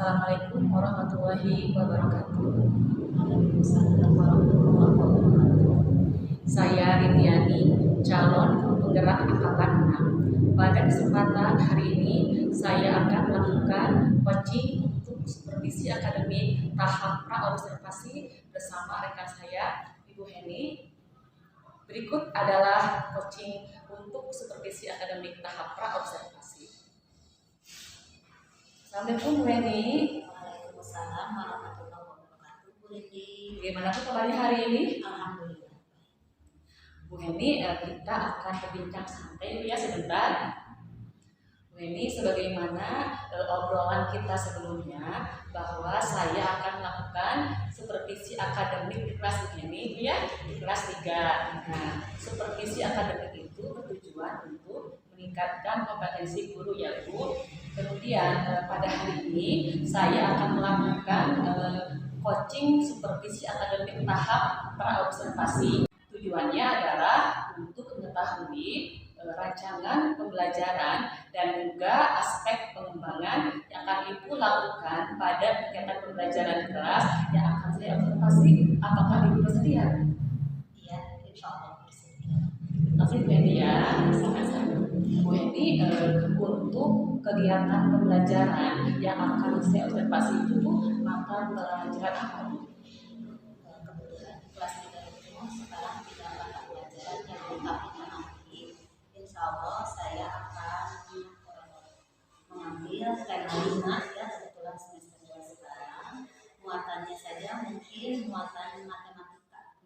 Assalamualaikum warahmatullahi wabarakatuh. Waalaikumsalam warahmatullahi wabarakatuh. Saya Ridiani, calon penggerak angkatan 6. Pada kesempatan hari ini, saya akan melakukan coaching untuk supervisi akademik tahap pra-observasi bersama rekan saya, Ibu Heni. Berikut adalah coaching untuk supervisi akademik tahap pra-observasi. Assalamualaikum Bu Heni. Waalaikumsalam warahmatullahi wabarakatuh. Bu Rindi, Bagaimana kabarnya hari ini? alhamdulillah. Bu Heni, kita akan berbincang santai ya sebentar. Bu Heni, sebagaimana obrolan kita sebelumnya bahwa saya akan melakukan supervisi akademik di kelas Bu Heni ya, di kelas 3. Nah, supervisi akademik itu bertujuan untuk meningkatkan kompetensi guru ya Bu. Kemudian pada hari ini saya akan melakukan coaching supervisi akademik tahap pra-observasi. Tujuannya adalah untuk mengetahui rancangan pembelajaran dan juga aspek pengembangan yang akan Ibu lakukan pada kegiatan pembelajaran kelas yang akan saya observasi. Apakah Ibu bersedia? Iya, insya Allah bersedia. Terima kasih Bu Heni ya. Sama-sama. Bu Heni, untuk kegiatan pembelajaran yang akan saya observasi itu mata pelajaran apa Bu? Kebetulan kelas 3 itu sekarang tidak mata pelajaran yang lengkapnya nanti. Insya Allah saya akan mengambil tema 5 ya, kebetulan semester 2 sekarang. Muatannya saja mungkin muatan matematika.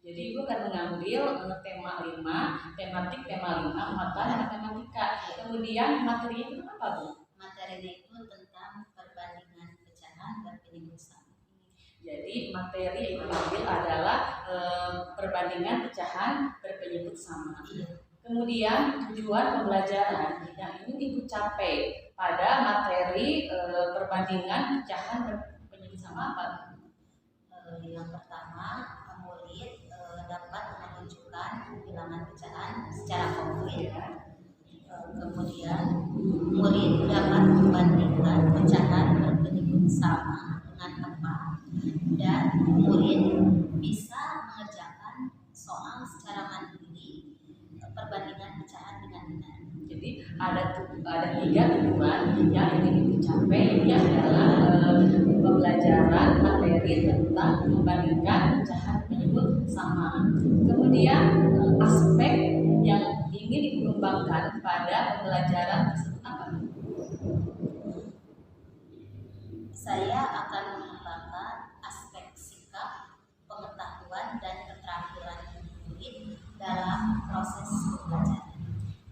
Jadi Ibu akan mengambil tema 5, tematik tema 5, muatan matematika. Kemudian materi itu apa Bu? Materinya itu tentang perbandingan pecahan dan penyebut sama. Jadi materi yang diambil adalah perbandingan pecahan berpenyebut sama. Kemudian tujuan pembelajaran yang ingin Ibu capai pada materi perbandingan pecahan berpenyebut sama apa? Yang pertama, murid dapat menunjukkan bilangan pecahan secara konkret. Kemudian murid dapat membandingkan pecahan berpenyebut sama dengan tepat, dan murid bisa mengerjakan soal secara mandiri perbandingan pecahan dengan benar. Jadi ada 3 tujuan yang ingin dicapai, yang adalah pembelajaran materi tentang membandingkan pecahan penyebut sama. Kemudian aspek yang ingin dikembangkan pada pembelajaran tersebut apa? Saya akan mengembangkan aspek sikap, pengetahuan, dan keterampilan murid dalam proses pembelajaran.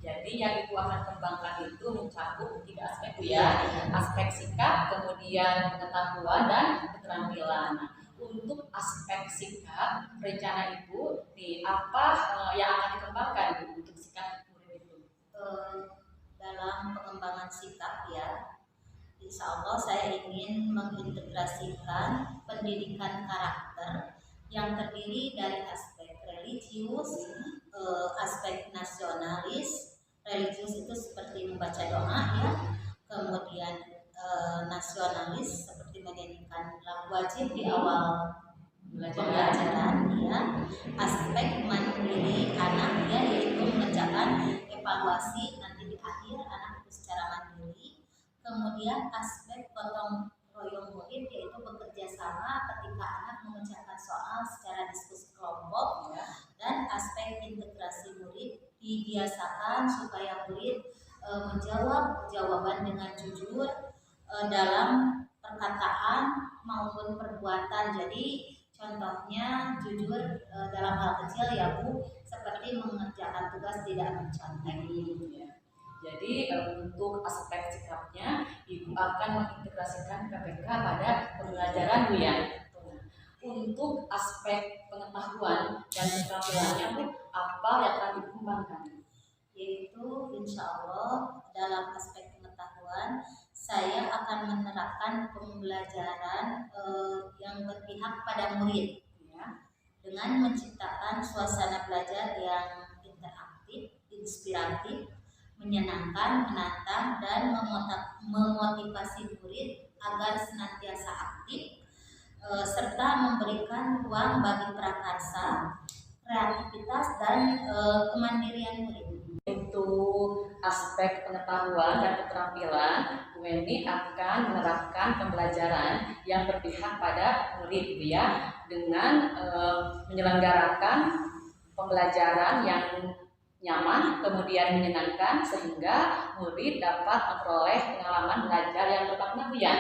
Jadi yang Ibu akan kembangkan itu mencakup 3 aspek ya, aspek sikap, kemudian pengetahuan dan keterampilan. Nah, untuk aspek sikap, rencana Ibu apa yang akan dikembangkan untuk sikap murid itu? Dalam pengembangan sikap ya, insya Allah saya ingin mengintegrasikan pendidikan karakter yang terdiri dari aspek religius, aspek nasionalis. Religius itu seperti membaca doa ya, kemudian nasionalis seperti menyanyikan lagu wajib di awal pembelajaran ya, aspek mandiri anak ya, yaitu mengerjakan evaluasi nanti di akhir anak itu secara mandiri. Kemudian aspek gotong royong murid, yaitu bekerja sama ketika anak mengerjakan soal secara diskusi kelompok ya. Dan aspek integrasi murid, dibiasakan supaya murid menjawab jawaban dengan jujur dalam perkataan maupun perbuatan. Jadi contohnya jujur dalam hal kecil ya Bu, seperti mengerjakan tugas tidak mencontek. Jadi untuk aspek sikapnya Ibu akan mengintegrasikan PPK pada pembelajaran Bu ya. Untuk aspek pengetahuan dan keterampilannya Bu, apa yang akan Ibu kembangkan? Yaitu insya Allah dalam aspek pengetahuan saya akan menerapkan pembelajaran yang berpihak pada murid ya, dengan menciptakan suasana belajar yang interaktif, inspiratif, menyenangkan, menantang, dan memotivasi murid agar senantiasa aktif serta memberikan ruang bagi prakarsa, kreativitas dan kemandirian murid. Untuk aspek pengetahuan dan keterampilan, Bu Eni akan menerapkan pembelajaran yang berpihak pada murid, ya, dengan menyelenggarakan pembelajaran yang nyaman, kemudian menyenangkan, sehingga murid dapat memperoleh pengalaman belajar yang bermakna, Bu, ya.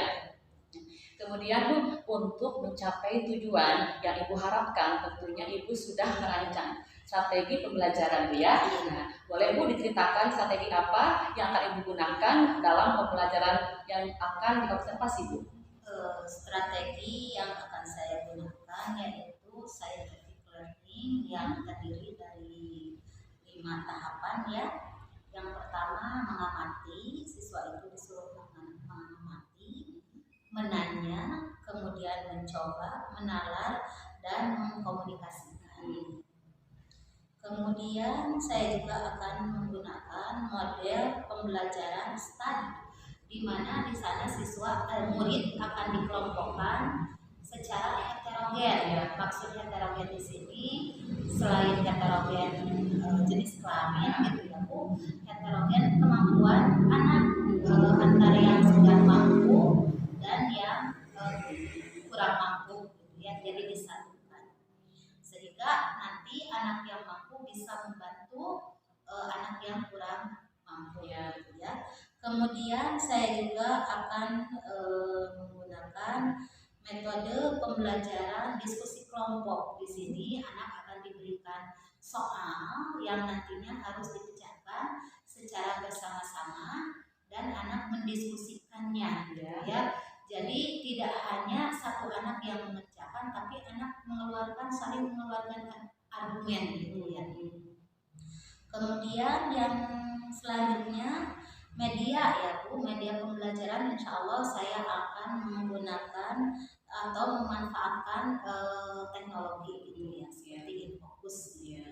Kemudian Bu, untuk mencapai tujuan yang Ibu harapkan, tentunya Ibu sudah merancang strategi pembelajaran, Bu, ya. Nah, boleh Bu diceritakan strategi apa yang akan Ibu gunakan dalam pembelajaran yang akan diobservasi, Bu? Strategi yang akan saya gunakan yaitu scientific learning yang terdiri dari 5 tahapan, ya. Yang pertama, mengamati. Siswa itu disuruh mengamati, menanya, kemudian mencoba, menalar, dan mengkomunikasikan. Kemudian saya juga akan menggunakan model pembelajaran study, di mana di sana murid akan dikelompokkan secara heterogen, ya. Maksud heterogen di sini selain heterogen jenis kelamin, gitu ya Bu, heterogen kemampuan anak antara yang sudah mampu dan yang kurang mampu, gitu ya. Jadi disatukan sehingga nanti anak yang mampu bisa membantu anak yang kurang mampu, ya, gitu ya. Kemudian saya juga akan menggunakan metode pembelajaran diskusi kelompok. Di sini anak akan diberikan soal yang nantinya harus dikerjakan secara bersama-sama dan anak mendiskusikannya, ya. Jadi tidak hanya satu anak yang mengerjakan, tapi anak saling mengeluarkan argumen, gitu ya. Kemudian yang selanjutnya media, ya Bu, media pembelajaran insya Allah saya akan menggunakan atau memanfaatkan teknologi, gitu ya, seperti Infocus, ya.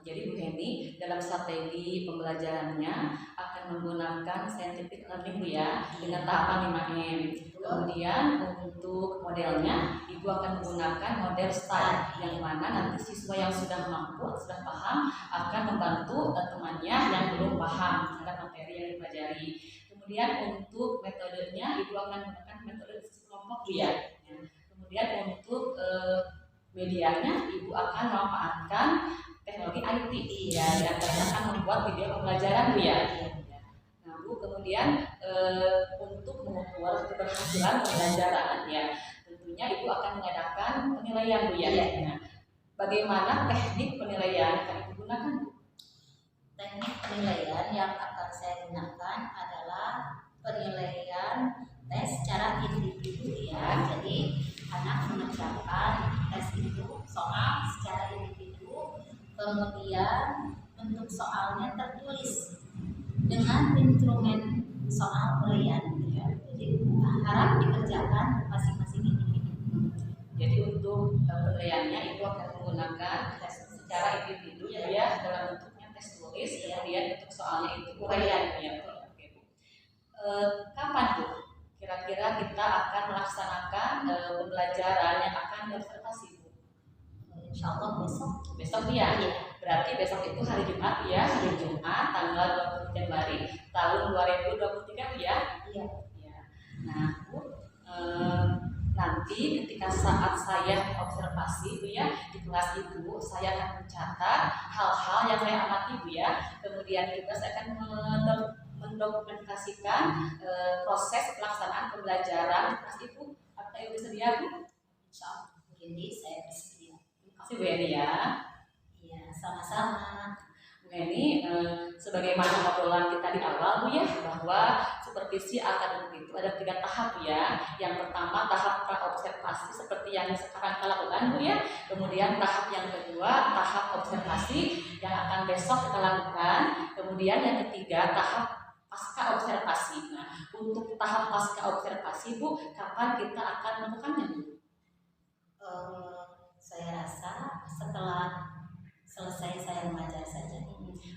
Jadi Bu Heni dalam strategi pembelajarannya akan menggunakan scientific learning, Bu, ya, dengan tahapan 5M. Kemudian untuk modelnya Ibu akan menggunakan model STAR, yang mana nanti siswa yang sudah mampu, sudah paham akan membantu temannya yang belum paham tentang materi yang dipelajari. Kemudian untuk metodenya Ibu akan menggunakan metode diskusi kelompok, Bu, ya. Kemudian untuk medianya Ibu akan memanfaatkan teknologi IT, ya, dan akan membuat video pembelajaran, Bu, ya. Nah Bu, kemudian untuk mengukur keberhasilan pembelajaran, ya, tentunya Ibu akan mengadakan penilaian, Bu, ya. Nah, bagaimana teknik penilaian yang akan Ibu gunakan, Bu? Teknik penilaian yang akan saya gunakan adalah penilaian tes secara individu, ya. Jadi anak mengerjakan tes itu soal secara individu, kemudian bentuk soalnya tertulis dengan instrumen soal penilaian, ya. Jadi harap dikerjakan masing-masing individu. Jadi untuk penilaiannya Ibu akan menggunakan tes secara individu, ya, dalam bentuknya tes tulis, kemudian bentuk soalnya itu uraian, ya. Oke, Bu. Kapan, Bu, kira-kira kita akan melaksanakan pembelajaran yang akan diobservasi, Bu? Insya Allah Besok, ya. Berarti besok itu hari Jumat, ya, hari Jumat tanggal 20 Januari tahun 2023, ya. Iya. Nah Bu, nanti ketika saat saya observasi, Bu, ya, di kelas Ibu, saya akan mencatat hal-hal yang saya amati, Bu, ya. Kemudian juga saya akan mendokumentasikan proses pelaksanaan pembelajaran di kelas Ibu. Apakah Ibu bersedia, Bu? Insya Allah. Jadi saya bersedia. Terima kasih, Bu Eni, ya. Iya, sama-sama. Bu Eni, sebagaimana obrolan kita di awal, Bu, ya, bahwa supervisi akademik itu ada 3 tahap, ya. Yang pertama tahap praobservasi seperti yang sekarang kita lakukan, Bu, ya. Kemudian tahap yang kedua tahap observasi yang akan besok kita lakukan. Kemudian yang ketiga tahap pasca observasi. Nah, untuk tahap pasca observasi, Bu, kapan kita akan melakukannya, Bu? Saya rasa setelah selesai saya mengajar saja.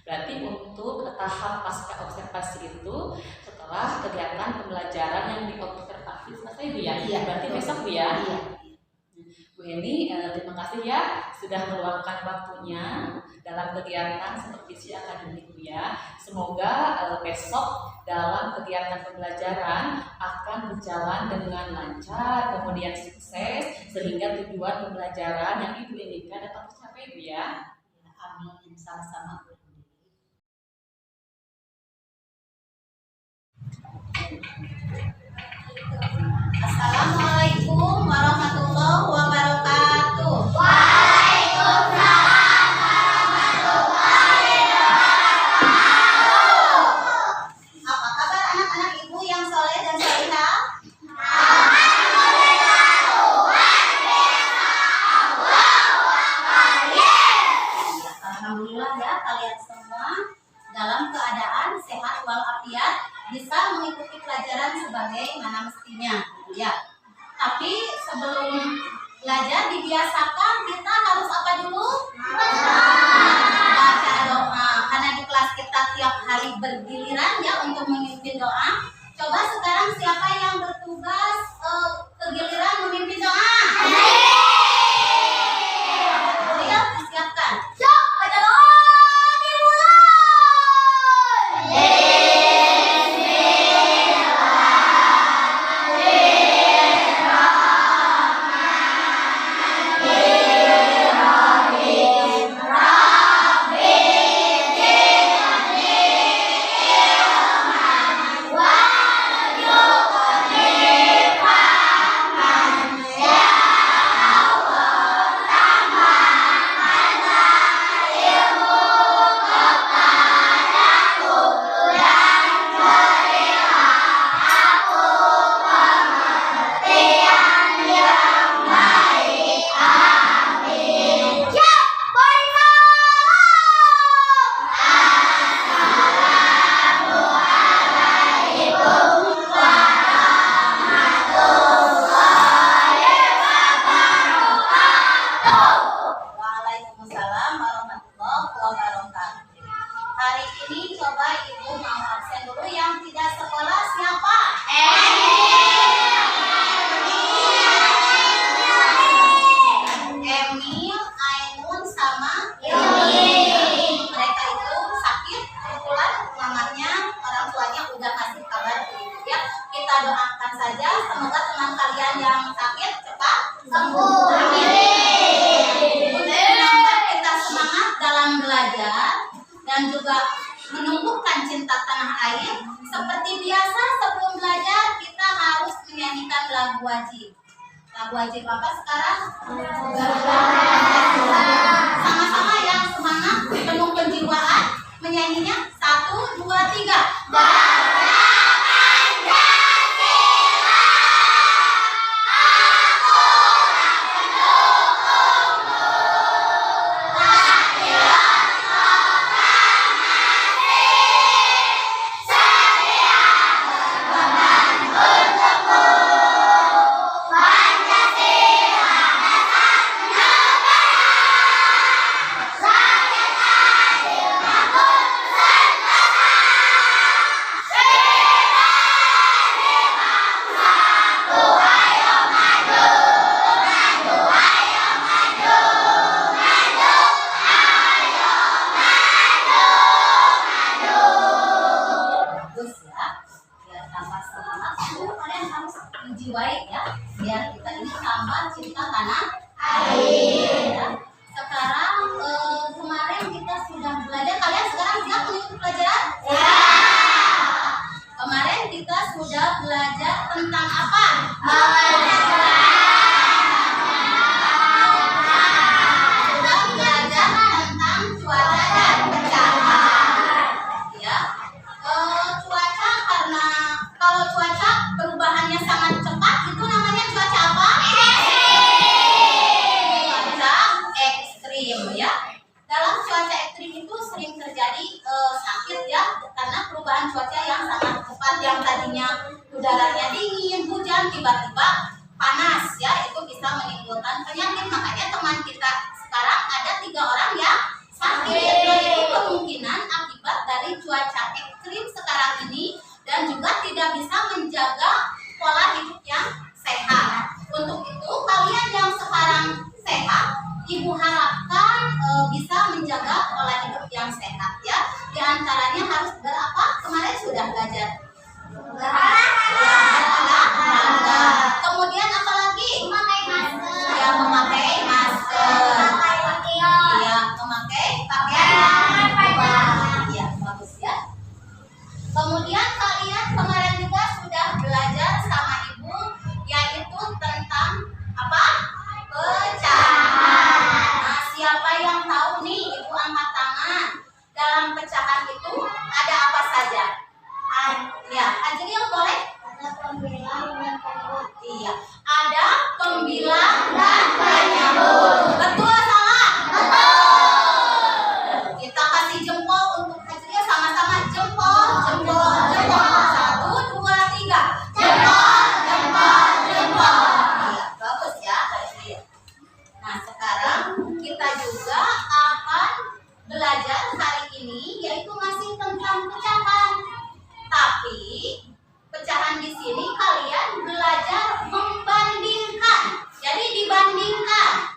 Berarti untuk tahap pasca observasi itu setelah setelah kegiatan pembelajaran yang diobservasi selesai Bu ya. Iya, Berarti betul. besok Bu ya. Iya. Bu Heni, terima kasih ya sudah meluangkan waktunya dalam kegiatan supervisi akademik Bu ya. Semoga besok dalam kegiatan pembelajaran akan berjalan dengan lancar, kemudian sukses, sehingga tujuan pembelajaran yang Ibu inginkan dapat tercapai Bu ya. Amin, sama-sama Bu. Assalamualaikum warahmatullahi wabarakatuh. Waalaikumsalam warahmatullahi wabarakatuh. Apa kabar anak-anak ibu yang soleh dan solehah? Alhamdulillah ya, kalian semua dalam keadaan sehat walafiat bisa mengikuti pelajaran sebagaimana mestinya ya. Tapi sebelum belajar dibiasakan kita harus apa dulu? Baca doa. Karena di kelas kita tiap hari bergiliran ya untuk memimpin doa. Coba sekarang siapa yang bertugas kegiliran memimpin doa? Ayo siapkan. Baca doa dimulai. Waalaikumsalam warahmatullahi wabarakatuh. Hari ini coba ibu mau absen dulu yang tidak sekolah siapa? Emil, Ainun, sama Yumi. Mereka itu sakit, kebetulan mamanya, orang tuanya udah kasih kabar ya. Kita doakan saja semoga teman kalian yang sakit cepat sembuh. Amin. Untuk menambah kita semangat dalam belajar dan juga menumbuhkan cinta tanah air, seperti biasa sebelum belajar kita harus menyanyikan lagu wajib. Lagu wajib apa sekarang? Sama-sama yang semangat, penuh penjiwaan, menyanyinya 1, 2, 3. Menjiwai ya, biar kita ini tambah cinta tanah air. Ya. Sekarang kemarin kita sudah belajar, kalian sekarang siap mengikuti pelajaran? Ya. Kemarin kita sudah belajar tentang apa? Sudah belajar tentang cuaca dan bencana. Ya. Cuaca, karena kalau cuaca perubahannya sangat cepat, itu namanya cuaca apa? Cuaca ekstrim ya. Dalam cuaca ekstrim itu sering terjadi sakit ya, karena perubahan cuaca yang sangat cepat, yang tadinya udaranya dingin, hujan, tiba-tiba panas ya, itu bisa menimbulkan penyakit. Makanya teman kita sekarang ada 3 orang yang sakit. Itu kemungkinan akibat dari cuaca ekstrim sekarang ini, dan juga tidak bisa menjaga pola hidup yang sehat. Untuk itu kalian yang sekarang sehat, Ibu harapkan bisa menjaga pola hidup yang sehat ya. Di antaranya harus berapa? Kemarin sudah belajar. Olahraga. Kemudian apa lagi? Memakai masker. Ya, memakai masker. Ya, memakai pakaian. Ya, bagus ya. Kemudian kalian kemarin juga sudah belajar sama Ibu yaitu tentang apa? Pecahan. Nah, siapa yang tahu nih? Ibu angkat tangan. Dalam pecahan itu ada apa saja? Ya, Ajril boleh? Ada pembilang dan penyebut. Iya, ada pembilang dan penyebut. Betul salah? Betul. Kita kasih jempol untuk Ajril sama-sama jempol, jempol, jempol. 1, 2, 3. Jempol, jempol, jempol. Iya, bagus ya Ajril. Nah, sekarang kita juga akan belajar hari ini yaitu masih tentang pecahan. Tapi pecahan di sini kalian belajar membandingkan. Jadi dibandingkan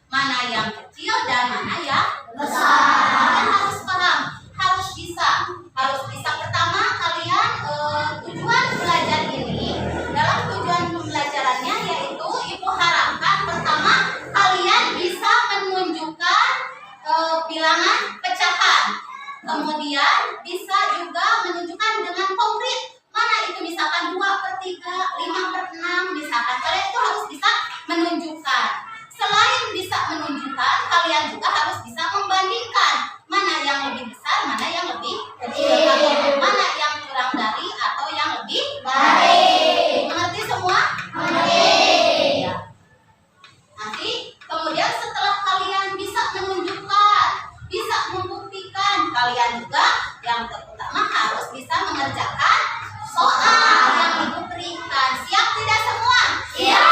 mana yang kecil dan mana yang besar. Kalian harus paham, harus bisa. Pertama kalian tujuan belajar ini, dalam tujuan pembelajarannya yaitu Ibu harapkan pertama kalian bisa menunjukkan bilangan pecahan. Kemudian bisa juga menunjukkan dengan konkret. Mana itu misalkan 2/3, 5/6 misalkan. Kalian itu harus bisa menunjukkan. Selain bisa menunjukkan, kalian juga harus bisa membandingkan. Mana yang lebih besar, mana yang lebih kecil. Mana yang kurang dari atau yang lebih baik. Mengerti semua? Mengerti. Ya. Nanti kemudian setelah kalian bisa menunjukkan, bisa membuktikan, kalian juga yang terutama harus bisa mengerjakan soal yang Ibu berikan. Siap tidak semua? Siap.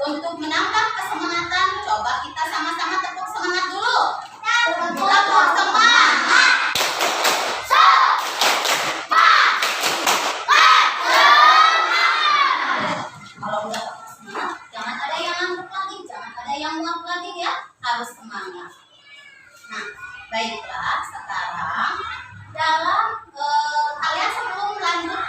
Untuk menambah kesemangatan, coba kita sama-sama tepuk semangat dulu. Tepuk semangat. Kalau udah tepuk semangat, jangan ada yang ngantuk lagi, jangan ada yang nguap lagi ya. Harus semangat. Nah, baiklah sekarang dalam kalian sebelum lanjut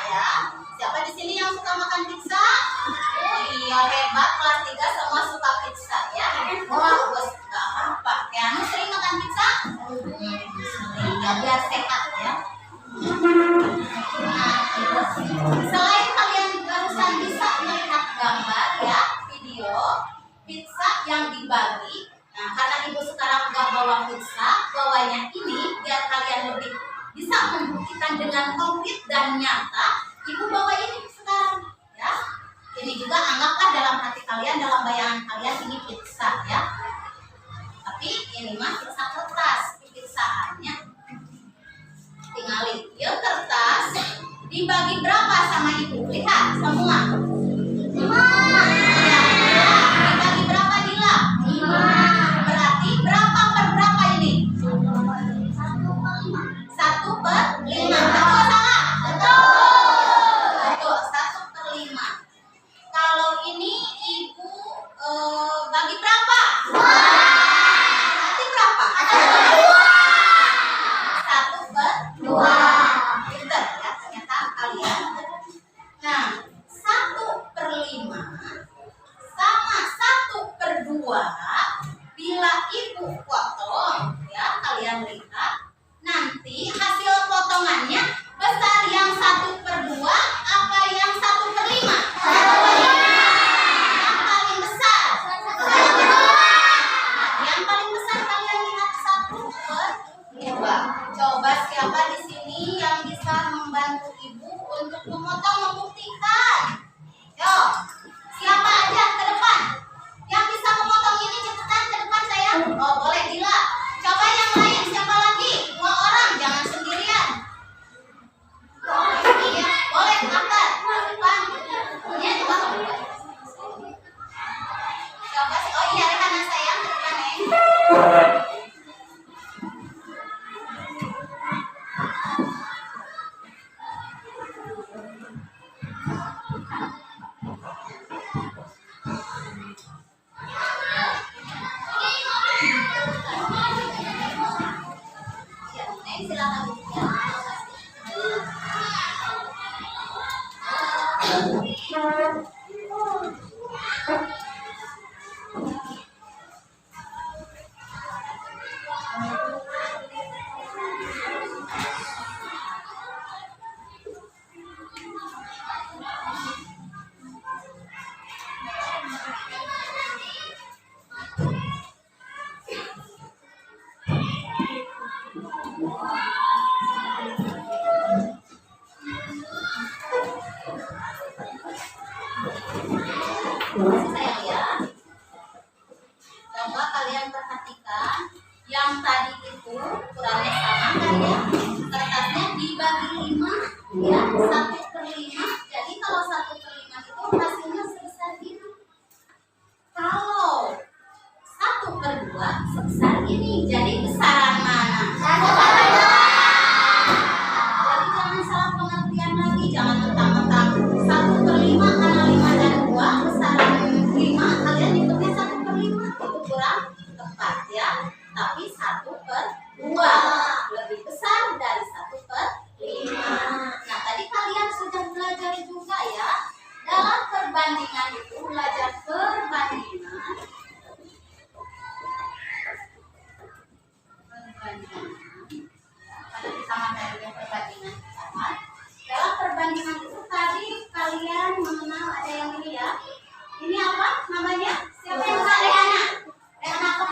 ya. Siapa di sini yang suka makan pizza? Oh iya, hebat, kelas 3 semua suka pizza ya. Wah, bos, gak apa-apa. Anu sering makan pizza? Sering ya, biar sehat ya. Nah, selain kalian barusan bisa melihat gambar ya, video pizza yang dibagi. Nah, karena ibu sekarang nggak bawa pizza, bawanya ini biar kalian lebih bisa membuktikan dengan konkret dan nyata. Ibu bawa ini sekarang ya. Ini juga anggaplah dalam hati kalian, dalam bayangan kalian ini pizza ya. Tapi ini mah pizza kertas, pizzaannya tinggalin. Ya kertas dibagi berapa sama ibu? Lihat semua. 5. Ya, dibagi berapa Dila? 5. Berarti berapa per berapa ini? 1/5. Betul salah? Betul, 1/5. Kalau ini ibu bagi berapa? Berarti berapa? 1/2. Pinter ya ternyata kalian. Nah, 1/5 sama 1/2 bila ibu potong ya, kalian lihat nanti hasil potongannya besar yang 1/2 apa yang 1/5? Yang paling besar. Yang paling besar kalian lihat 1/2. Coba siapa di sini yang bisa membantu ibu untuk memotong, membuktikan? Yo, siapa aja ke depan? Yang bisa memotong ini cepetan ke depan saya. Oh boleh Dila. Coba yang lain siapa lagi? 2 orang, jangan sendirian. Iya, boleh angkat ke depan. Iya, coba. Coba sih. Oh iya, Rehana sayang ke depan ya. Ya, Neng silakan. Sayang ya. Coba kalian perhatikan yang tadi itu ukurannya sama kan ya? Kertasnya dibagi 5 ya, 1/5. Jadi kalau 1/5 itu hasilnya sebesar ini. Kalau 1/2 sebesar ini. Jadi besaran mana? Jadi jangan salah pengertian lagi, jangan mentang-mentang 1/5 karena 5 dan 2 besaran 5 kalian hitungnya 1/5 itu kurang tepat ya. Tapi 1/2 lebih besar dari 1/5. Nah tadi kalian sudah belajar juga ya, dalam perbandingan itu belajar perbandingan. Pada kita materinya perbandingan sama. Dalam perbandingan itu tadi kalian mengenal ada yang ini ya. Ini apa namanya? Siapa yang tahu? Rehana. Rehana apa?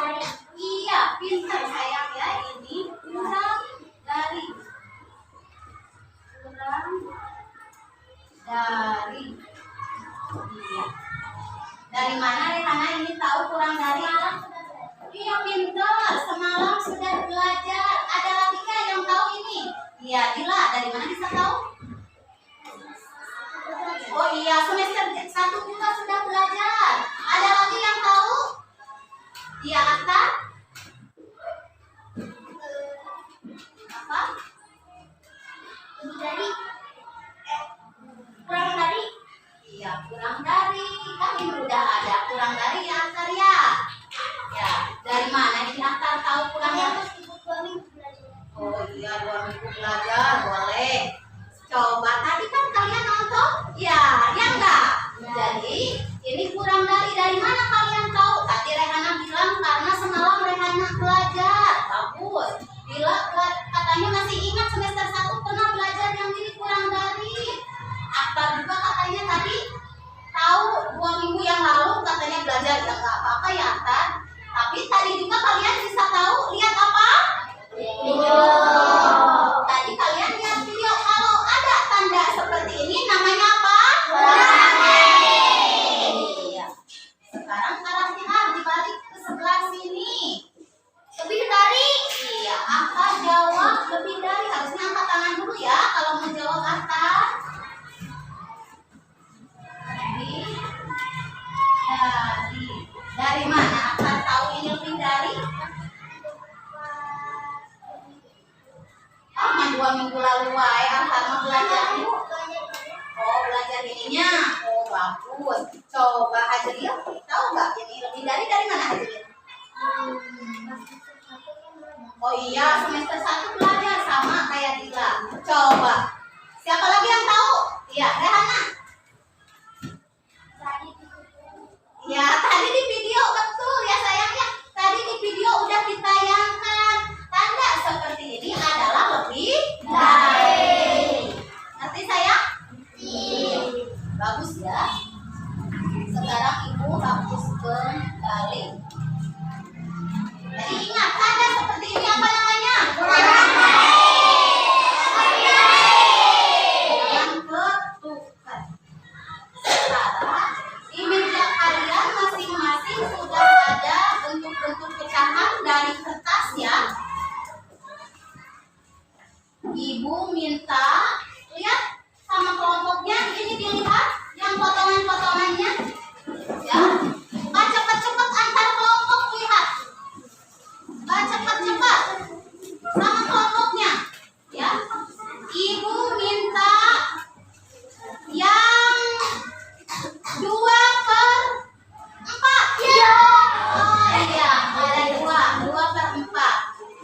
Iya, pintar sayang ya. Ini kurang dari. Iya. Dari mana Rehana ini tahu kurang dari? Iya pintar, semalam sudah belajar. Ada lagi kan yang tahu ini? Iya, Dila, dari mana bisa tahu? Oh iya, semester 1 juga sudah belajar. Ada lagi yang tahu? Iya, Atta? Apa? Dari? Kurang dari? Iya, kurang dari. Kan ini udah ada kurang dari ya, Atta ya? Ya, dari mana ini Atta tahu kurang dari? Oh iya, 2 minggu belajar, boleh. Bagus ya. Sekarang ibu hapus kembali. Jadi ingat, ada seperti ini apa namanya? Yang ketukan. Sekarang di meja kalian masing-masing sudah ada bentuk-bentuk pecahan dari kertas ya. Ibu minta lihat sama kelompoknya, ini dilihat yang potongan-potongannya ya. Cepat-cepat antar kelompok lihat. Cepat-cepat sama kelompoknya ya. Ibu minta yang 2/4 ya. Oh iya, ada 2/4.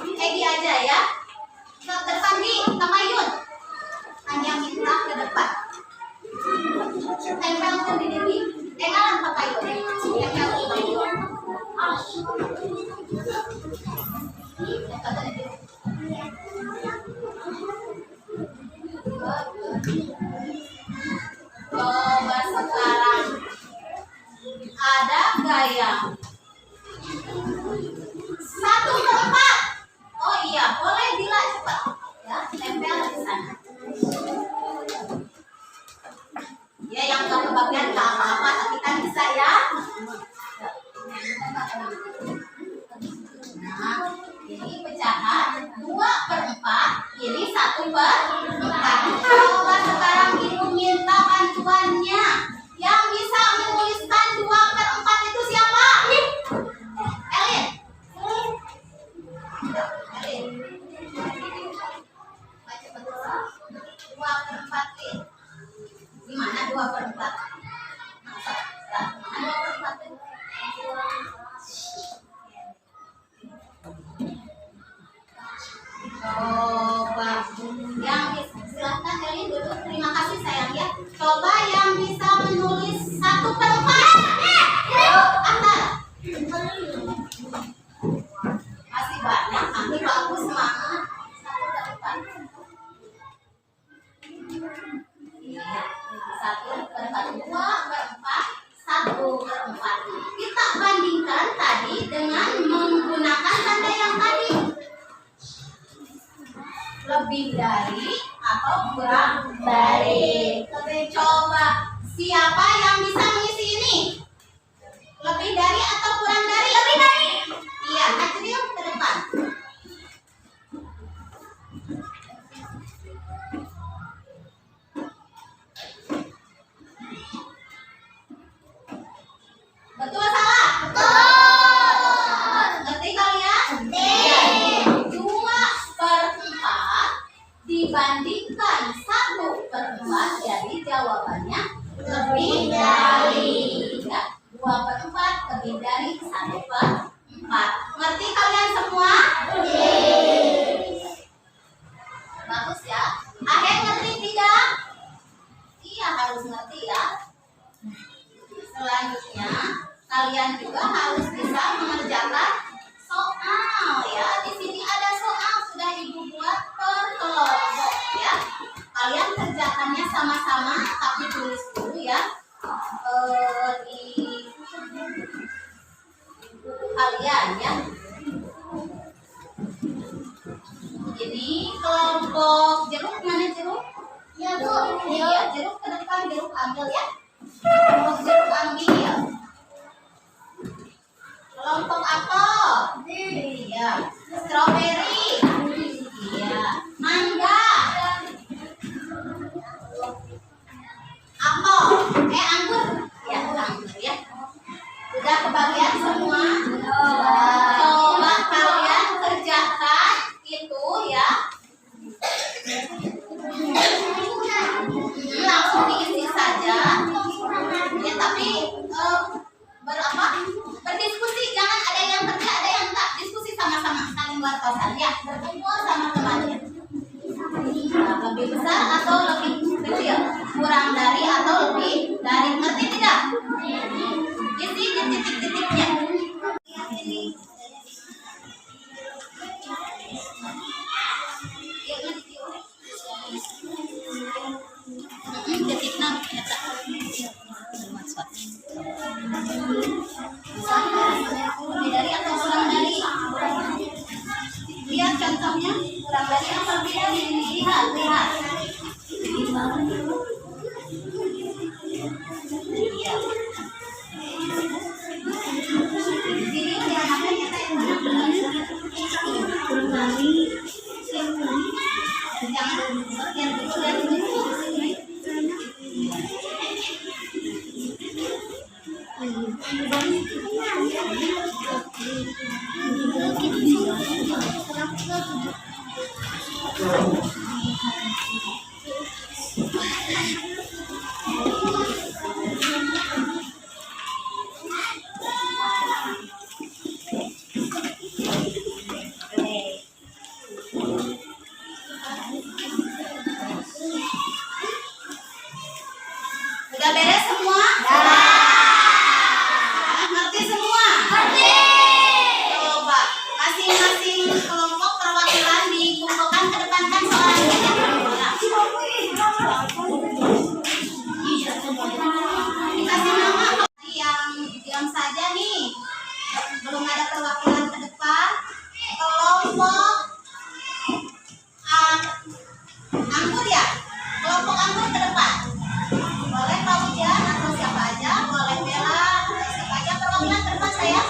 Egi aja ya. Ke depan nih, Tamayun. Hanya minta ke depan. Tempelkan di diri. Jangan pakai Tamayun. Tempel Tamayun. Coba sekarang ada nggak yang 1/4? Oh iya, boleh Dila cepat ya, tempel di sana. Ya yang nggak kebagian nggak apa-apa, tapi kan bisa ya. Nah, ini pecahan 2/4, ini 1/4. Coba sekarang ibu minta bantuannya. Yang bisa menuliskan 2/4 itu siapa? Elin. Baca betul. 2/4 ini. Gimana 2/4? Mana 2/4 itu? Coba yang silakan Elin duduk. Terima kasih sayang ya. Coba yang bisa menulis 1/4. Ayo, antar. Masih banyak, tapi bagus semangat. 1/4. Iya, 1/4, 2/4, 1/4. Kita bandingkan tadi dengan menggunakan tanda yang tadi. Lebih dari atau kurang dari. Coba siapa yang bisa mengisi ini? Lebih dari atau kurang dari? Lebih dari. Iya, Najril ke depan. Betul salah? Betul. Ngerti kalian? Ngerti. 2/4 dibandingkan 1/4, jadi jawabannya lebih dari. Ya, 2/4 lebih dari 1/4. Ngerti kalian semua? Bagus ya. Akhir ngerti tidak? Iya, harus ngerti ya. Selanjutnya kalian juga harus bisa mengerjakan soal ya. Di sini ada soal sudah ibu buat per kelompok ya. Kalian kerjakannya sama-sama, tapi tulis dulu ya di buku kalian ya. Ini kelompok jeruk, mana jeruk? Ya Bu. Iya, jeruk ke depan, jeruk ambil ya. Kelompok jeruk ambil. Kelompok apel. Iya. Stroberi. Iya. Mangga. Apel. Anggur. Ya, anggur ya. Udah kebagian semua? Coba kalian kerjakan itu ya. Langsung diisi saja. Ya, tapi berdiskusi, jangan ada yang kerja, ada yang enggak. Diskusi sama-sama, saling wartosan ya. Berkumpul sama temannya. Nah, lebih besar atau lebih kecil? Kurang dari atau lebih dari? Ngerti tidak? Isi di titik-titiknya. Lihat ini. Titik 6 nyata. Udah beres semua? Ngerti semua? Coba masing-masing kelompok perwakilan dikumpulkan ke depan kan seorang dikasih nama. Yang diam saja nih, belum ada perwakilan ke depan. Kelompok anggur ya, kelompok anggur ke depan. Boleh Pak Ujian atau siapa aja, boleh Bella, siapa aja perwakilan ke depan saya.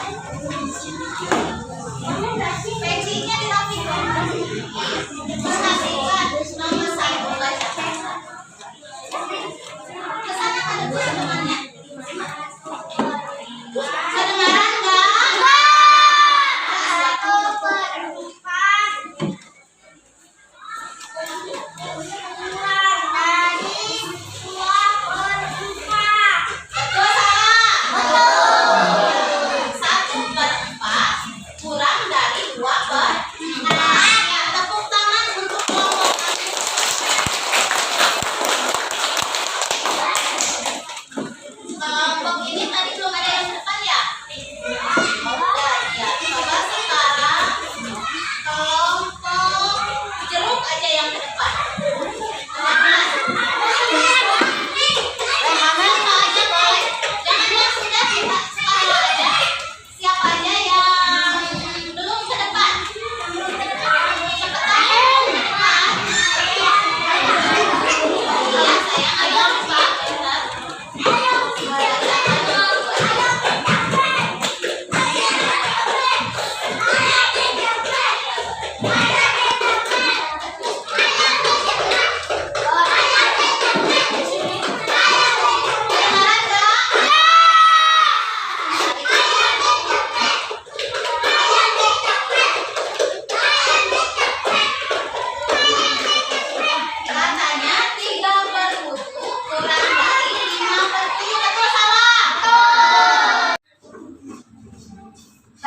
Pecinya dirapikan. Perhatikan nama saya baca. Kesana ada teman-temannya. Kedengaran enggak?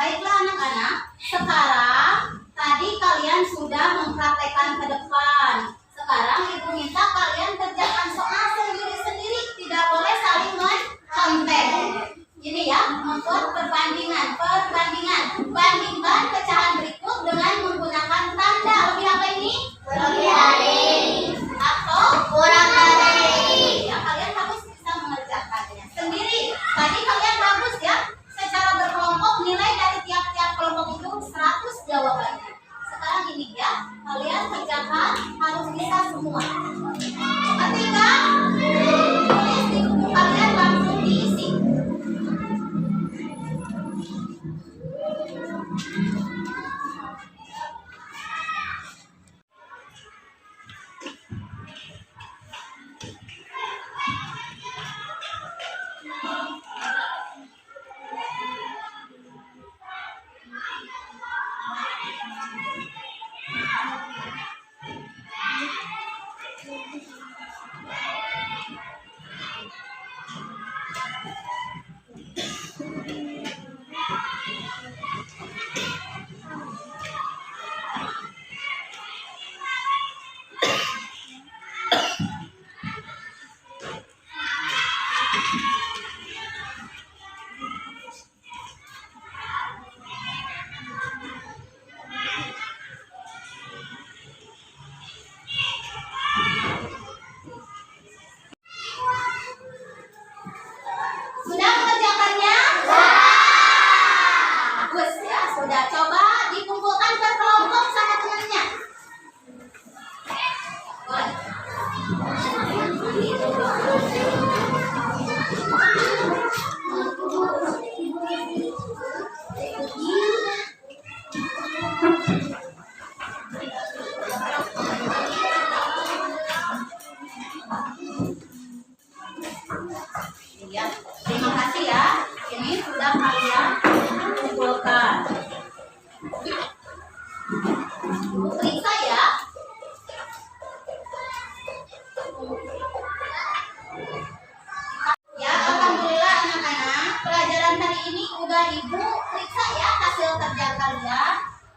Baiklah anak-anak, sekarang tadi kalian sudah mempraktekkan ke depan. Sekarang ibu minta kalian kerjakan soal sendiri-sendiri, tidak boleh saling mencontek. Ini ya, membuat perbandingan. Bandingkan pecahan berikut dengan menggunakan tanda. Lebih apa ini? Lebih dari. Atau kurang dari. Ya, kalian harus bisa mengerjakannya sendiri. Tadi kalian bagus ya. Secara berkelompok nilai dari tiap-tiap kelompok itu 100 jawabannya. Sekarang ini ya, kalian kerjakan harus bisa semua. Ketika tulis di buku kalian langsung diisi. Sudah mengerjakannya? Bagus ya, sudah. Coba dikumpulkan ke kelompok sama temannya. Ya, terima kasih ya. Ini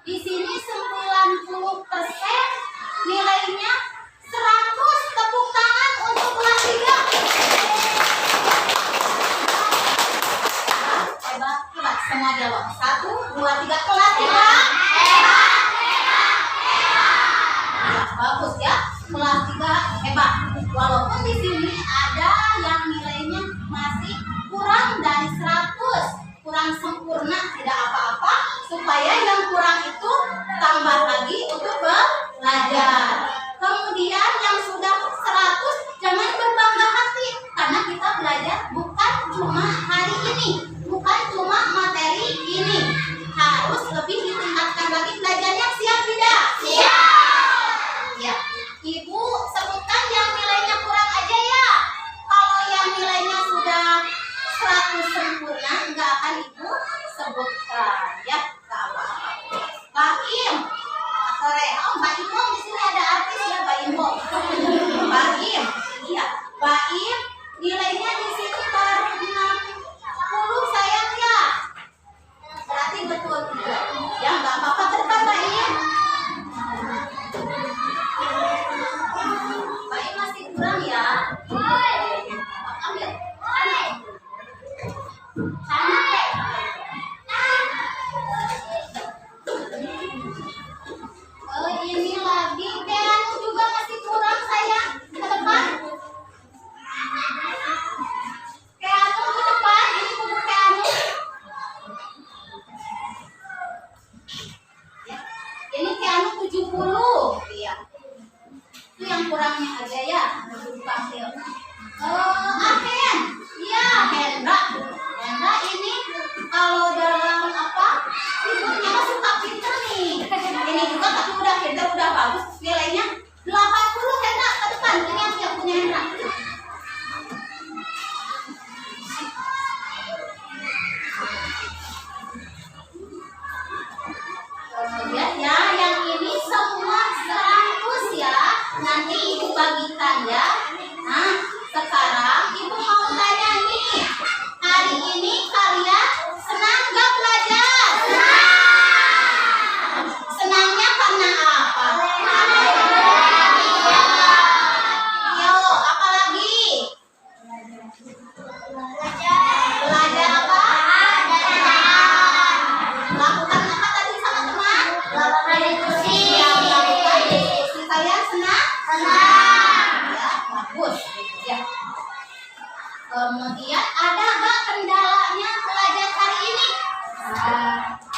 Di sini 90% nilainya 100. Tepuk tangan untuk kelas 3. Hebat, hebat. Semua jawab. 1, 2, 3. Kelas 3. Ya, bagus ya. Kelas 3 hebat. Walaupun di sini ada yang nilainya masih kurang dari 100, kurang sempurna, tidak apa-apa, supaya yang kurang itu tambah lagi untuk belajar. Kemudian yang sudah 100 jangan berbangga hati, karena kita belajar bukan cuma hari ini, bukan cuma materi ini, harus lebih ditingkatkan lagi belajarnya. Siap tidak? Siap. Ya, Ibu sebutkan yang nilainya kurang aja ya. Kalau yang nilainya sudah 100 sempurna, enggak akan Ibu sebutkan ya. Enggak apa-apa. Mbak Im, sore. Oh, Mbak Im, di sini ada artis ya, Mbak Im. Mbak Im, iya. Mbak Im, nilainya di sini baru 60 sayang ya. Berarti betul juga. Ya, enggak apa-apa, ke depan Mbak Im. Mbak Im masih kurang ya. Ambil. Sana deh. Ini lagi Keanu juga masih kurang sayang. Ke depan. Keanu ke depan. Ini buku Keanu. Ya. Ini Keanu 70. Iya. Itu yang kurangnya aja ya. Panggil. Ahen. Iya, Hendra. Hendra ini kalau dalam apa? Ibunya mah suka pinter nih. Ini juga tapi udah pinter, udah bagus. Nilainya 80 Hendra ke depan. Ini yang punya Hendra. Kemudian ya, yang ini semua 100 ya. Nanti Ibu bagikan ya. Nah, sekarang Ibu mau tanya nih. Hari ini kalian senang gak belajar? Senangnya karena apa? Yo, apa lagi? Belajar apa? Lakukan apa tadi sama teman? Melakukan diskusi. Ya, melakukan diskusi. Kalian senang? Ya, bagus. Ya. Kemudian ada gak kendalanya belajar hari ini?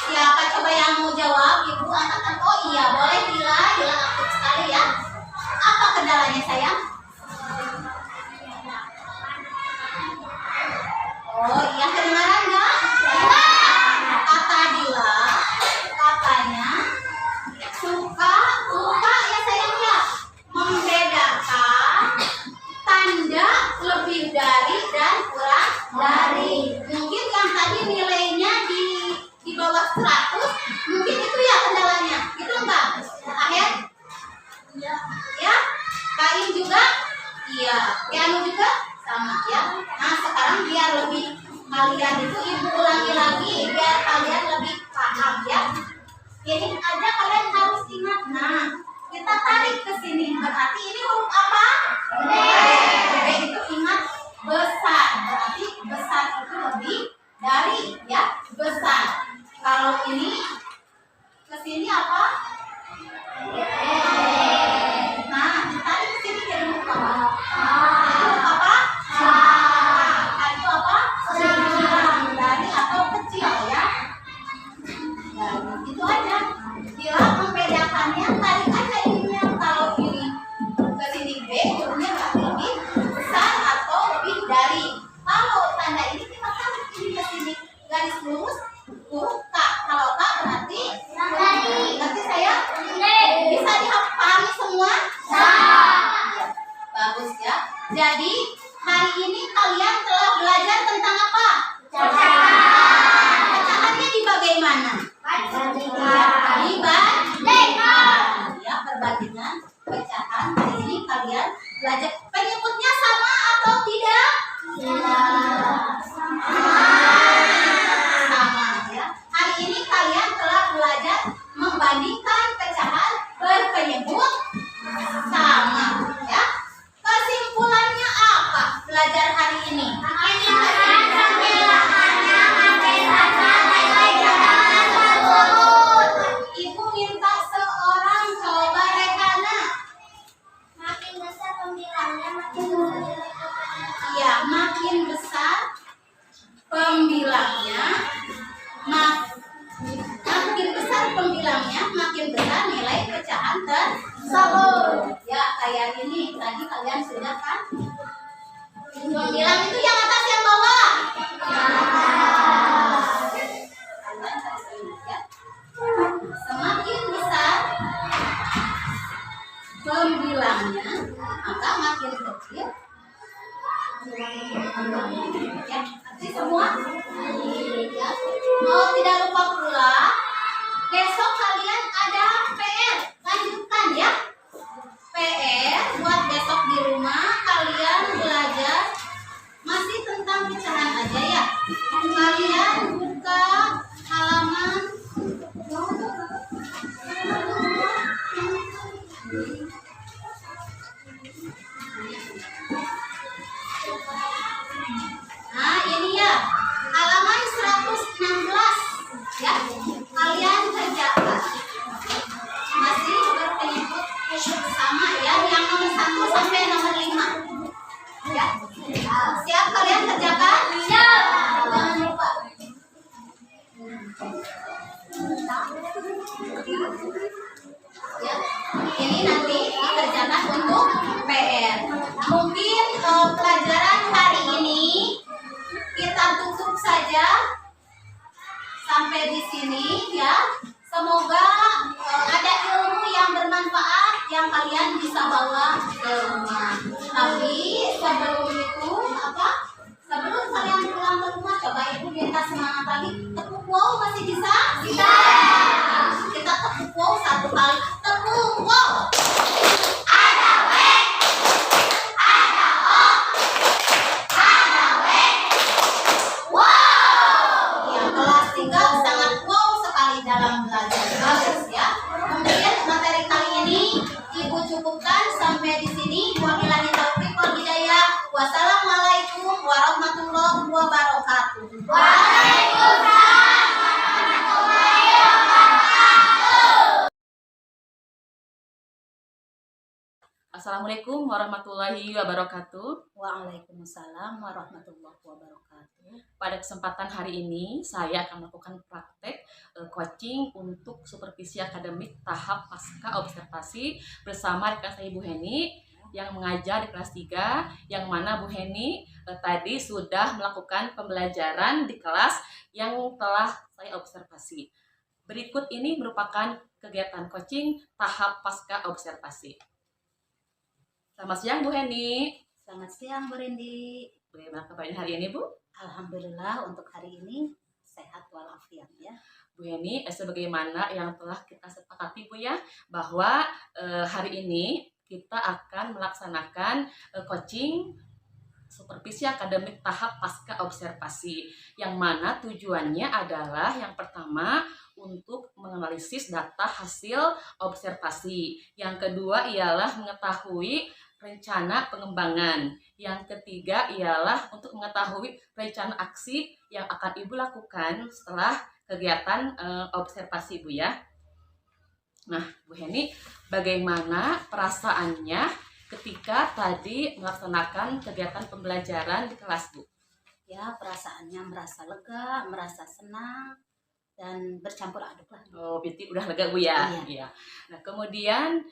Siapa coba yang mau jawab? Ibu angkatkan. Oh iya, boleh Dila aktif sekali ya. Apa kendalanya sayang? Oh iya, kedengaran nggak? Kata Dila, katanya suka lupa ya sayang ya, membedakan tanda lebih dari dan kurang dari. Mungkin yang tadi nilainya di bawah 100, mungkin itu ya kendalanya. Gitu enggak? Akhir? Ya? Kain juga? Iya. Keanu juga? Sama ya. Nah, sekarang biar lebih kalian itu Ibu ulangi lagi biar kalian lebih paham ya. Ini aja kalian harus ingat. Nah, kita tarik ke sini. Berarti ini huruf apa? B. B itu ingat besar. Berarti besar itu lebih dari ya, besar. Kalau ini ke sini apa? Nah, ditarik ke sini jadi huruf apa? Huruf apa? Itu apa? Dari atau kecil ya. Dan itu aja. Bila membedakannya tarik aja ininya. Kalau ini ke sini B, hurufnya berarti lebih besar atau kali ini? Ibu minta seorang coba rekana. Makin besar pembilangnya, makin besar. Iya, makin besar pembilangnya, makin besar pembilangnya, makin besar nilai pecahan tersebut. Ya, kayak ini tadi kalian sudah kan? Pembilang itu yang atas yang bawah. Kalian harus ingat ya. Semakin besar pembilangnya, maka makin kecil. Ya, nanti semua. Ya. Oh, tidak lupa pula, besok kalian ada PR. Lanjutkan ya. PR buat besok di rumah kalian belajar masih tentang pecahan aja ya. Kalian buka halaman nah ini ya, halaman 116 ya. Kalian kerjakan masih berpenyebut sama ya, yang nomor 1 sampai nomor 5 ya. Siap kalian kerjakan? Siap. Jangan lupa. Ya, ini nanti dikerjakan untuk PR. Mungkin pelajaran hari ini kita tutup saja sampai di sini ya. Semoga ada ilmu yang bermanfaat yang kalian bisa bawa ke rumah. Tapi sebelum itu sebelum kalian pulang ke rumah, coba ibu minta semangat lagi. Tepuk wow masih bisa? Bisa. Kita tepuk wow 1 kali. Tepuk wow. Ada W, ada O, ada W. Wow. Ya, kelas 3 sangat wow sekali dalam belajar. Bagus ya. Mungkin materi kali ini ibu cukupkan sampai di sini. Wabillahi taufiq wal hidayah. Wassalamualaikum warahmatullahi wabarakatuh. Waalaikumsalam warahmatullahi wabarakatuh. Assalamualaikum warahmatullahi wabarakatuh. Waalaikumsalam warahmatullahi wabarakatuh. Pada kesempatan hari ini saya akan melakukan praktek coaching untuk supervisi akademik tahap pasca observasi bersama rekan saya Bu Heni yang mengajar di kelas 3, yang mana Bu Heni tadi sudah melakukan pembelajaran di kelas yang telah saya observasi. Berikut ini merupakan kegiatan coaching tahap pasca observasi. Selamat siang Bu Heni. Selamat siang Bu Rindi. Bagaimana kabarnya hari ini Bu? Alhamdulillah untuk hari ini sehat walafiat ya. Bu Heni, sebagaimana yang telah kita sepakati Bu ya, bahwa hari ini kita akan melaksanakan coaching supervisi akademik tahap pasca observasi, yang mana tujuannya adalah yang pertama untuk menganalisis data hasil observasi, yang kedua ialah mengetahui rencana pengembangan, yang ketiga ialah untuk mengetahui rencana aksi yang akan Ibu lakukan setelah kegiatan observasi Bu ya. Nah Bu Heni, bagaimana perasaannya ketika tadi melaksanakan kegiatan pembelajaran di kelas Bu? Ya, perasaannya merasa lega, merasa senang, dan bercampur aduk lah. Oh, berarti udah lega Bu ya? Iya. Iya. Nah kemudian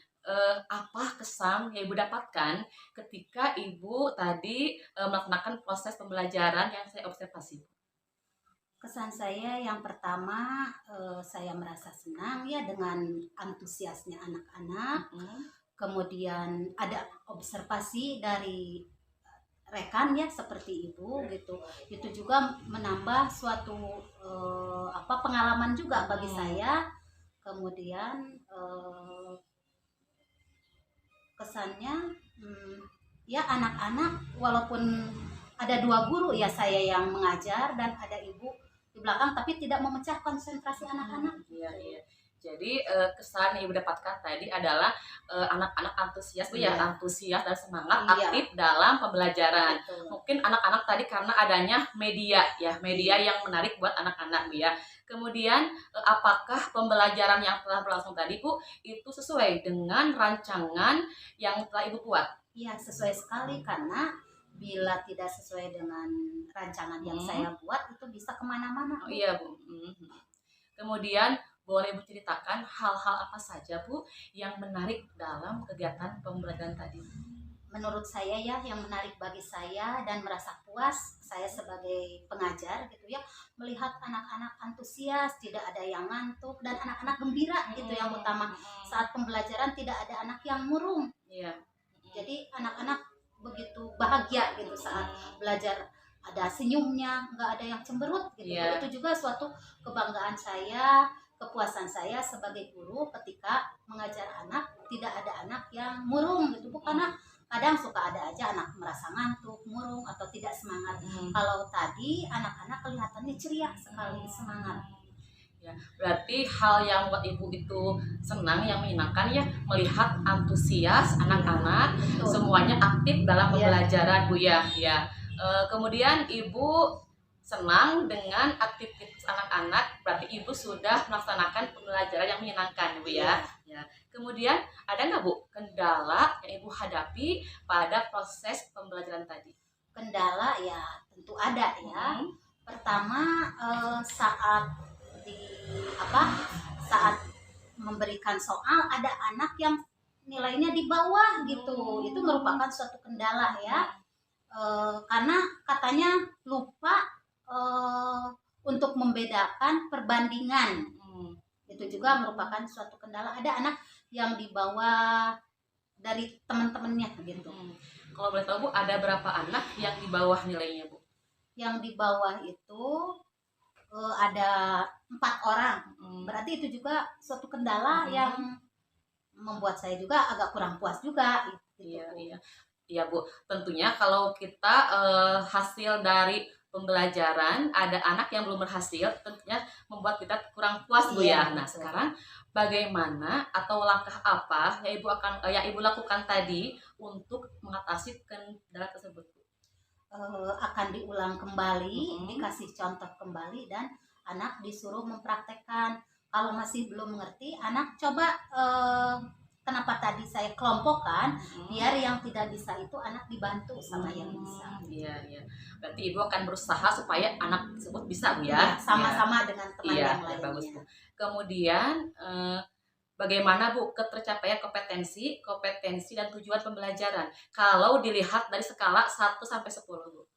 apa kesan yang Ibu dapatkan ketika Ibu tadi melaksanakan proses pembelajaran yang saya observasi? Kesan saya yang pertama, saya merasa senang ya dengan antusiasnya anak-anak. Kemudian ada observasi dari rekan ya seperti Ibu gitu. Itu juga menambah suatu pengalaman juga bagi saya. Kemudian kesannya ya anak-anak, walaupun ada 2 guru ya, saya yang mengajar dan ada Ibu di belakang, tapi tidak memecah konsentrasi anak-anak. Iya. Jadi kesan yang Ibu dapatkan tadi adalah anak-anak antusias Bu ya, Iya. antusias dan semangat Iya. aktif dalam pembelajaran. Betul. Mungkin anak-anak tadi karena adanya media ya, media yang menarik buat anak-anak Bu ya. Kemudian apakah pembelajaran yang telah berlangsung tadi Bu itu sesuai dengan rancangan yang telah Ibu buat? Iya, sesuai sekali karena bila tidak sesuai dengan rancangan yang saya buat itu bisa kemana-mana. Oh iya Bu. Kemudian boleh Ibu ceritakan hal-hal apa saja Bu yang menarik dalam kegiatan pembelajaran tadi? Menurut saya ya, yang menarik bagi saya dan merasa puas saya sebagai pengajar gitu ya, melihat anak-anak antusias, tidak ada yang ngantuk dan anak-anak gembira gitu yang utama. Saat pembelajaran tidak ada anak yang murung. Iya. Jadi anak-anak begitu bahagia gitu saat belajar, ada senyumnya, nggak ada yang cemberut gitu. Iya. Itu juga suatu kebanggaan saya, kepuasan saya sebagai guru ketika mengajar anak, tidak ada anak yang murung gitu. Karena kadang suka ada aja anak merasa ngantuk, murung atau tidak semangat. Kalau tadi anak-anak kelihatannya ceria sekali, semangat. Ya, berarti hal yang buat Ibu itu senang, yang menyenangkan ya melihat antusias anak-anak, Betul. semuanya aktif dalam Iya. pembelajaran Bu ya. Ya. Kemudian Ibu senang dengan aktivitas anak-anak, berarti Ibu sudah melaksanakan pembelajaran yang menyenangkan Bu ya. Ya. Kemudian ada nggak Bu kendala yang Ibu hadapi pada proses pembelajaran tadi? Kendala ya tentu ada ya. Pertama saat memberikan soal ada anak yang nilainya di bawah gitu. Itu merupakan suatu kendala ya. Karena katanya lupa untuk membedakan perbandingan. Itu juga merupakan suatu kendala. Ada anak yang di bawah dari teman-temannya gitu. Kalau boleh tahu Bu, ada berapa anak yang di bawah nilainya Bu? Yang di bawah itu ada 4 orang. Berarti itu juga suatu kendala yang membuat saya juga agak kurang puas juga. Gitu. Iya Bu. Tentunya kalau kita hasil dari pembelajaran ada anak yang belum berhasil, tentunya membuat kita kurang puas Bu ya. Nah sekarang bagaimana atau langkah apa yang Ibu lakukan tadi untuk mengatasi kendala tersebut? Akan diulang kembali, dikasih contoh kembali dan anak disuruh mempraktekkan. Kalau masih belum mengerti, anak coba kenapa tadi saya kelompokkan, biar yang tidak bisa itu anak dibantu sama yang bisa. Iya. Berarti Ibu akan berusaha supaya anak tersebut bisa Bu ya. Sama-sama dengan teman yang lainnya. Bagus Bu. Kemudian bagaimana Bu ketercapaian kompetensi dan tujuan pembelajaran kalau dilihat dari skala 1 sampai 10 Bu?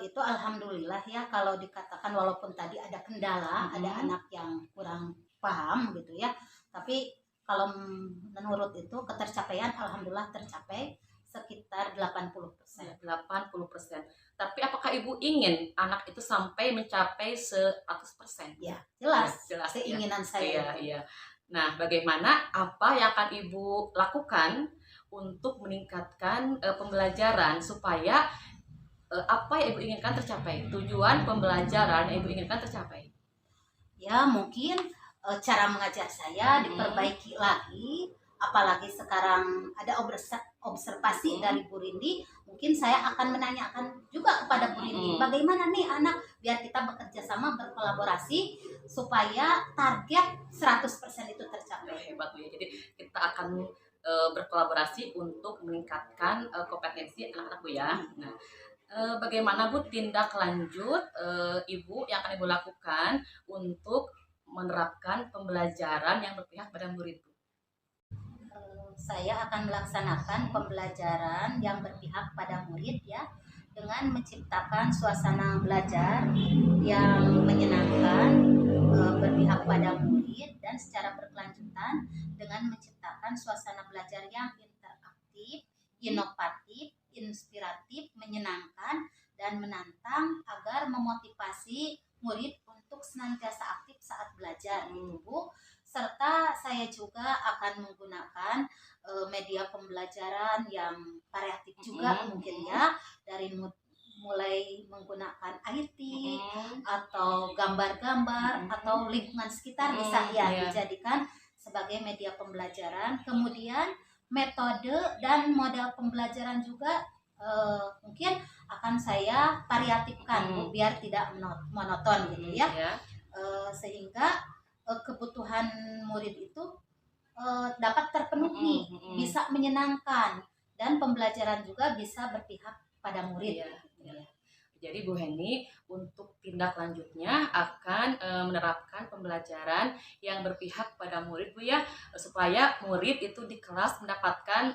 Itu alhamdulillah ya, kalau dikatakan walaupun tadi ada kendala, ada anak yang kurang paham gitu ya, tapi kalau menurut itu ketercapaian alhamdulillah tercapai sekitar 80%. 80%. Tapi apakah Ibu ingin anak itu sampai mencapai 100%? Ya, jelas keinginan saya. Iya. Nah, bagaimana apa yang akan Ibu lakukan untuk meningkatkan pembelajaran supaya apa yang Ibu inginkan tercapai? Tujuan pembelajaran yang Ibu inginkan tercapai? Ya, mungkin cara mengajar saya diperbaiki lagi, apalagi sekarang ada observasi dari Bu Rindi. Mungkin saya akan menanyakan juga kepada Bu Rindi, bagaimana nih anak biar kita bekerja sama, berkolaborasi supaya target 100% itu tercapai. Hebat Bu ya. Jadi kita akan berkolaborasi untuk meningkatkan kompetensi anak-anak Bu ya. Nah, bagaimana Bu tindak lanjut Ibu yang akan Ibu lakukan untuk menerapkan pembelajaran yang berpihak pada murid? Saya akan melaksanakan pembelajaran yang berpihak pada murid ya, dengan menciptakan suasana belajar yang menyenangkan, berpihak pada murid, dan secara berkelanjutan dengan menciptakan suasana belajar yang interaktif, inovatif, inspiratif, menyenangkan, dan menantang agar memotivasi murid untuk senantiasa aktif saat belajar gitu Bu. Serta saya juga akan menggunakan media pembelajaran yang variatif juga mungkin ya, dari mulai menggunakan IT atau gambar-gambar atau lingkungan sekitar bisa Iya. dijadikan sebagai media pembelajaran. Kemudian metode dan model pembelajaran juga mungkin akan saya variatifkan Bu, biar tidak monoton gitu ya. Ya. Sehingga kebutuhan murid itu dapat terpenuhi, bisa menyenangkan, dan pembelajaran juga bisa berpihak pada murid. Iya, iya. Jadi Bu Heni untuk tindak lanjutnya akan menerapkan pembelajaran yang berpihak pada murid Bu ya, supaya murid itu di kelas mendapatkan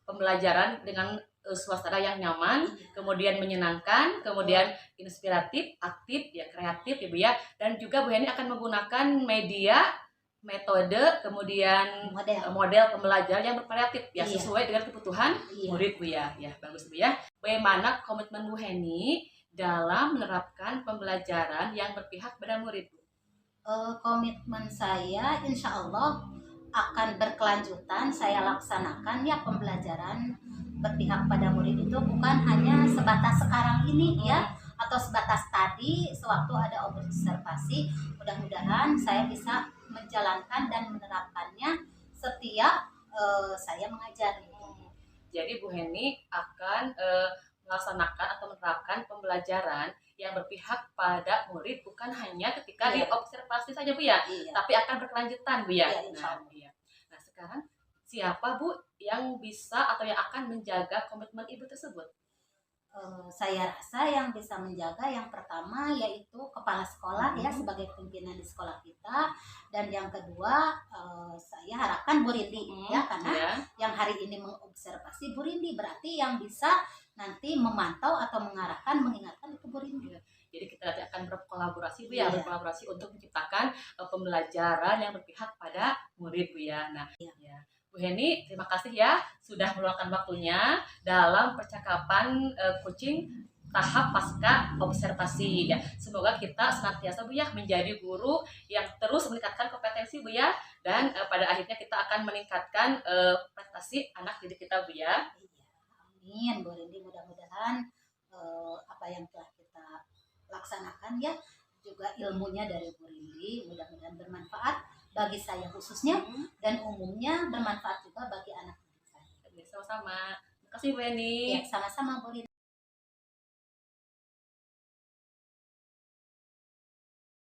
pembelajaran dengan suasana yang nyaman, kemudian menyenangkan, kemudian inspiratif, aktif, ya kreatif ya Bu ya. Dan juga Bu Heni akan menggunakan media, metode, kemudian model pembelajaran yang bervariatif ya, sesuai dengan kebutuhan murid Bu ya. Ya, bagus Bu ya. Bagaimana komitmen Bu Heni dalam menerapkan pembelajaran yang berpihak pada murid Bu? Komitmen saya insya Allah akan berkelanjutan saya laksanakan ya. Pembelajaran berpihak pada murid itu bukan hanya sebatas sekarang ini ya, atau sebatas tadi sewaktu ada observasi. Mudah-mudahan saya bisa menjalankan dan menerapkannya setiap saya mengajar. Jadi Bu Heni akan melaksanakan atau menerapkan pembelajaran yang berpihak pada murid bukan hanya ketika diobservasi saja Bu ya, tapi akan berkelanjutan Bu ya. Nah, sekarang siapa Bu yang bisa atau yang akan menjaga komitmen Ibu tersebut? Saya rasa yang bisa menjaga yang pertama yaitu kepala sekolah ya, sebagai pimpinan di sekolah kita, dan yang kedua saya harapkan Bu Rindi ya, karena yang hari ini mengobservasi Bu Rindi, berarti yang bisa nanti memantau atau mengarahkan, mengingatkan itu Bu Rindi. Jadi kita nanti akan berkolaborasi Bu ya, berkolaborasi untuk menciptakan pembelajaran yang berpihak pada murid Bu ya. Nah, ya. Bu Heni, terima kasih ya sudah meluangkan waktunya dalam percakapan coaching tahap pasca observasi ya. Semoga kita senantiasa Bu ya menjadi guru yang terus meningkatkan kompetensi Bu ya, dan pada akhirnya kita akan meningkatkan prestasi anak didik kita Bu ya. Amin Bu Rindi, mudah-mudahan apa yang telah kita laksanakan ya, juga ilmunya dari Bu Rindi mudah-mudahan bermanfaat bagi saya khususnya, dan umumnya bermanfaat juga bagi anak-anak saya. Sama-sama. Terima kasih Bu Heni. Ya, sama-sama Bu Rindi.